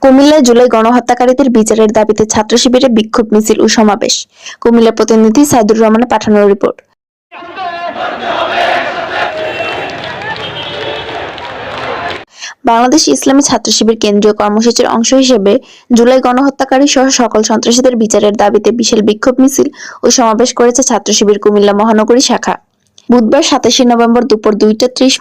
কুমিল্লায় জুলাই গণহত্যাকারীদের বিচারের দাবিতে ছাত্র শিবিরে বিক্ষোভ মিছিল ও সমাবেশ। কুমিল্লা প্রতিনিধি সাইদুর রহমানের পাঠানো রিপোর্ট। বাংলাদেশ ইসলামী ছাত্র শিবির কেন্দ্রীয় কর্মসূচির অংশ হিসেবে জুলাই গণহত্যাকারী সহ সকল সন্ত্রাসীদের বিচারের দাবিতে বিশাল বিক্ষোভ মিছিল ও সমাবেশ করেছে ছাত্র শিবির কুমিল্লা মহানগরী শাখা। বুধবার 27 নভেম্বর দুপুর 2টা 30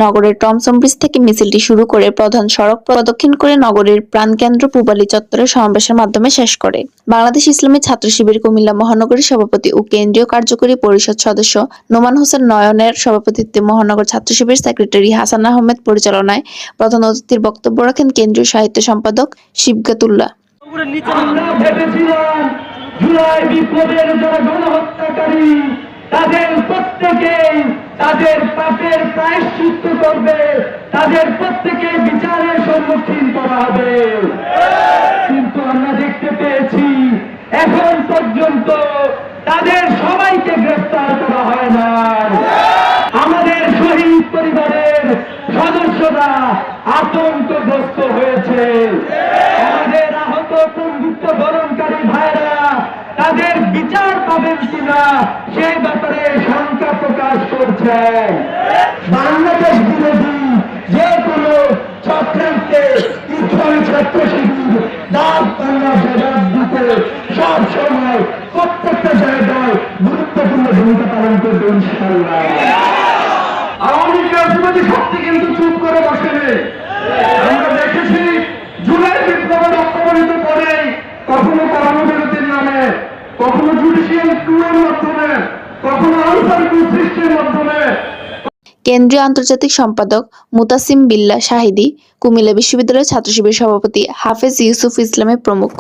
নগরের টমসন ব্রিজ থেকে মিছিলটি শুরু করে প্রধান সড়ক প্রদক্ষিণ করে নগরীর প্রাণকেন্দ্র পূবালী চত্বরে সমাবেশের মাধ্যমে শেষ করে। বাংলাদেশ ইসলামী ছাত্র শিবির কুমিল্লা মহানগরী সভাপতি ও কেন্দ্রীয় কার্যকরী পরিষদ সদস্য নোমান হোসেন নয়নের সভাপতিত্বে মহানগর ছাত্র শিবির সেক্রেটারি হাসান আহমেদ পরিচালনায় প্রধান অতিথির বক্তব্য রাখেন কেন্দ্রীয় সাহিত্য সম্পাদক শিবগাতুল্লাহ। তাদের প্রত্যেকে তাদের পাপের প্রায়শ্চিত্ত করবে, তাদের প্রত্যেকে বিচারের সম্মুখীন করা হবে। কিন্তু আমরা দেখতে পেয়েছি এখন পর্যন্ত তাদের সবাইকে গ্রেফতার করা হয় না। আমাদের শহীদ পরিবারের সদস্যরা আতঙ্কগ্রস্ত হয়েছে। আমাদের আহত বন্ধুত্ব বরণকারী ভাইরা তাদের বিচার পাবেন কিনা সেই ব্যাপারে শঙ্কা প্রকাশ করছেন। বাংলাদেশ বিরোধী যে কোনো চক্রান্তে ইসলামী ছাত্র শিবির দাঁত ভাঙা জবাব দিতে সব সময় প্রত্যেকটা জায়গায় গুরুত্বপূর্ণ ভূমিকা পালন করবে ইনশাআল্লাহ। আওয়ামী লীগ রাজনৈতিক শক্তি কিন্তু চুপ করে বসেনি। আমরা দেখেছি জুলাই বিপ্লবের অপমানিত করে কখনো কর্মবিরতির নামে, কখনো জুডিশিয়াল ক্যুয়ের মাধ্যমে, কখনো আনসার সৃষ্টির মাধ্যমে। কেন্দ্রীয় আন্তর্জাতিক সম্পাদক মুতাসিম বিল্লাহ শাহিদী, কুমিল্লা বিশ্ববিদ্যালয়ের ছাত্র শিবির সভাপতি হাফেজ ইউসুফ ইসলামের প্রমুখ।